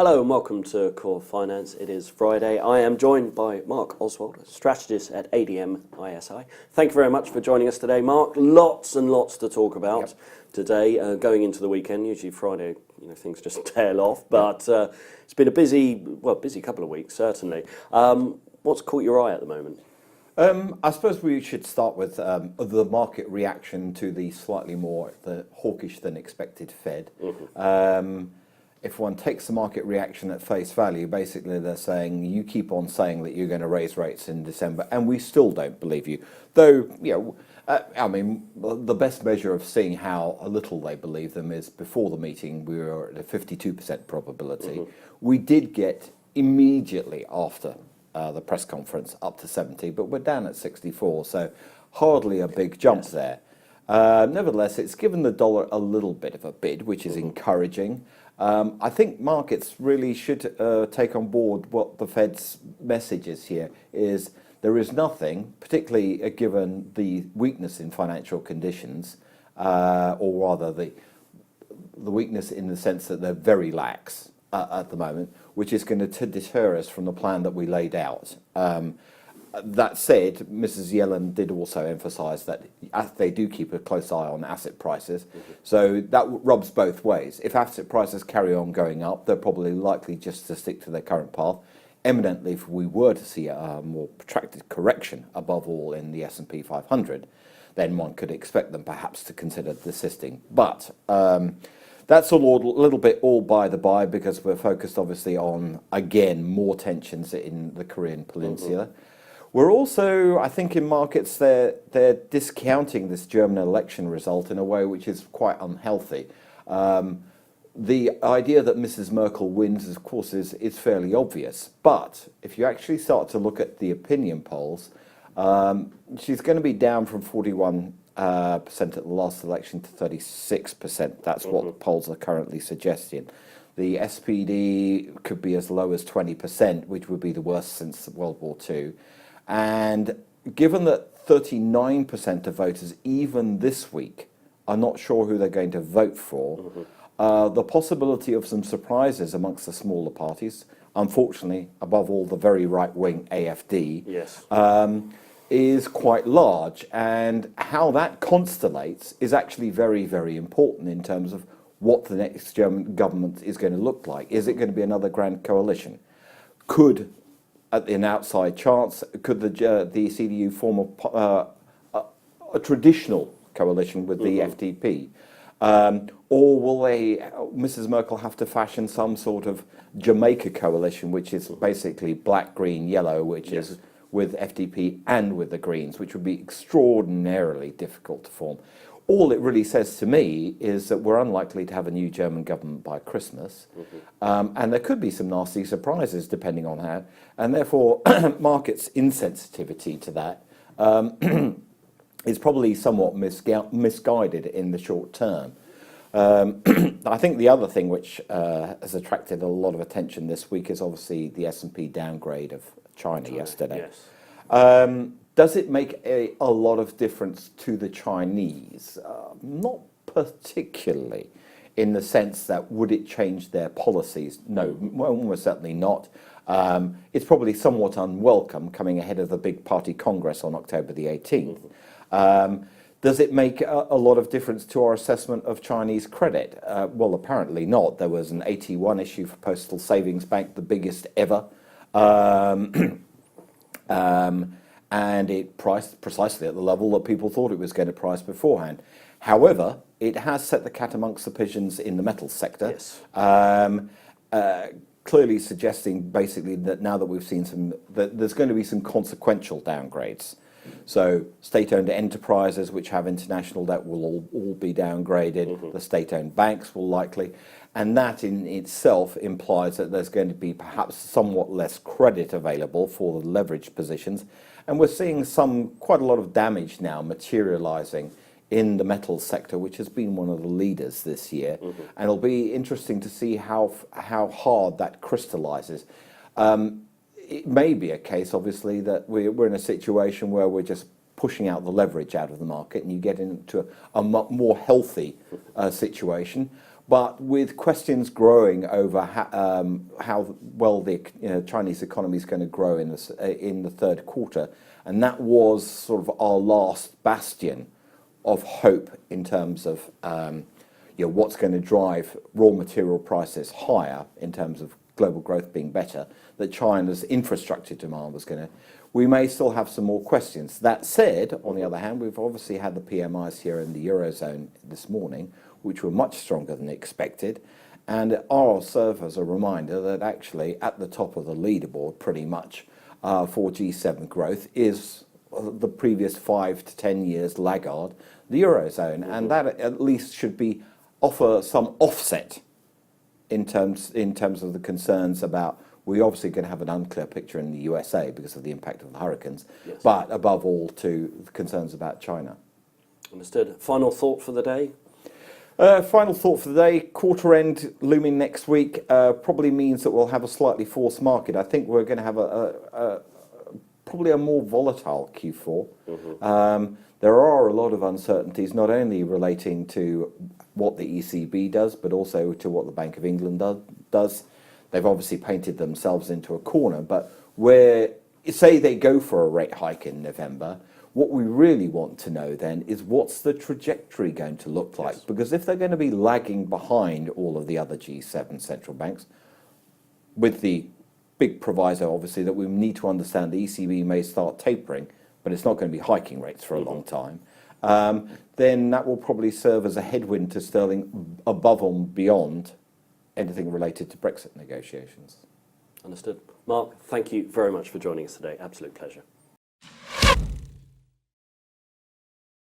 Hello and welcome to Core Finance. It is Friday. I am joined by Marc Ostwald, a strategist at ADMISI. Thank you very much for joining us today, Marc. Lots and lots to talk about today, going into the weekend. Usually Friday, things just tail off, but it's been a busy couple of weeks, certainly. What's caught your eye at the moment? I suppose we should start with the market reaction to the slightly more hawkish than expected Fed. If one takes the market reaction at face value, basically they're saying, you keep on saying that you're going to raise rates in December, and we still don't believe you. Though, the best measure of seeing how little they believe them is before the meeting, we were at a 52% probability. We did get immediately after the press conference up to 70, but we're down at 64, so hardly a big jump there. Nevertheless, it's given the dollar a little bit of a bid, which is encouraging. I think markets really should take on board what the Fed's message is here, is there is nothing, particularly given the weakness in financial conditions, or rather the weakness in the sense that they're very lax at the moment, which is going to deter us from the plan that we laid out. That said, Mrs. Yellen did also emphasise that they do keep a close eye on asset prices, so that rubs both ways. If asset prices carry on going up, they're probably likely just to stick to their current path. Eminently, if we were to see a more protracted correction, above all in the S&P 500, then one could expect them perhaps to consider desisting. But that's a little bit all by the by, because we're focused obviously on, again, more tensions in the Korean Peninsula. We're also, I think, in markets, they're discounting this German election result in a way which is quite unhealthy. The idea that Mrs. Merkel wins, of course, is fairly obvious. But if you actually start to look at the opinion polls, she's going to be down from 41% at the last election to 36%. That's what the polls are currently suggesting. The SPD could be as low as 20%, which would be the worst since World War II. And given that 39% of voters, even this week, are not sure who they're going to vote for, the possibility of some surprises amongst the smaller parties, unfortunately, above all, the very right-wing AFD, is quite large. And how that constellates is actually very, very important in terms of what the next German government is going to look like. Is it going to be another grand coalition? Could, at an outside chance, could the CDU form a traditional coalition with the FDP? Or will Mrs. Merkel have to fashion some sort of Jamaica coalition, which is basically black, green, yellow, which is with FDP and with the Greens, which would be extraordinarily difficult to form. All it really says to me is that we're unlikely to have a new German government by Christmas, and there could be some nasty surprises depending on how, and therefore markets' insensitivity to that is probably somewhat misguided in the short term. I think the other thing which has attracted a lot of attention this week is obviously the S&P downgrade of China yesterday. Does it make a lot of difference to the Chinese? Not particularly, in the sense that would it change their policies? No, almost certainly not. It's probably somewhat unwelcome coming ahead of the big party congress on October the 18th. Does it make a lot of difference to our assessment of Chinese credit? Well, apparently not. There was an AT1 issue for Postal Savings Bank, the biggest ever. And it priced precisely at the level that people thought it was going to price beforehand. However, it has set the cat amongst the pigeons in the metals sector, clearly suggesting basically that now that we've seen that there's going to be some consequential downgrades. So state-owned enterprises which have international debt will all be downgraded, the state-owned banks will likely, and that in itself implies that there's going to be perhaps somewhat less credit available for the leveraged positions. And we're seeing quite a lot of damage now materializing in the metals sector, which has been one of the leaders this year. And it'll be interesting to see how hard that crystallizes. It may be a case, obviously, that we're in a situation where we're just pushing out the leverage out of the market and you get into a more healthy situation. But with questions growing over how well the Chinese economy is going to grow in the third quarter, and that was sort of our last bastion of hope in terms of what's going to drive raw material prices higher in terms of global growth being better, that China's infrastructure demand was going to. We may still have some more questions. That said, on the other hand, we've obviously had the PMIs here in the Eurozone this morning, which were much stronger than expected, and are serve as a reminder that actually at the top of the leaderboard pretty much for G7 growth is the previous 5 to 10 years laggard, the Eurozone, and that at least should offer some offset in terms of the concerns about. We're obviously going to have an unclear picture in the USA because of the impact of the hurricanes, yes. But above all to the concerns about China. Understood. Final thought for the day? Final thought for the day, quarter end looming next week probably means that we'll have a slightly forced market. I think we're going to have probably a more volatile Q4. Mm-hmm. There are a lot of uncertainties, not only relating to what the ECB does, but also to what the Bank of England does. They've obviously painted themselves into a corner, but where, say they go for a rate hike in November, what we really want to know then is what's the trajectory going to look like? Yes. Because if they're going to be lagging behind all of the other G7 central banks, with the big proviso obviously that we need to understand the ECB may start tapering, but it's not going to be hiking rates for a long time, then that will probably serve as a headwind to sterling above and beyond anything related to Brexit negotiations. Understood. Mark, thank you very much for joining us today. Absolute pleasure.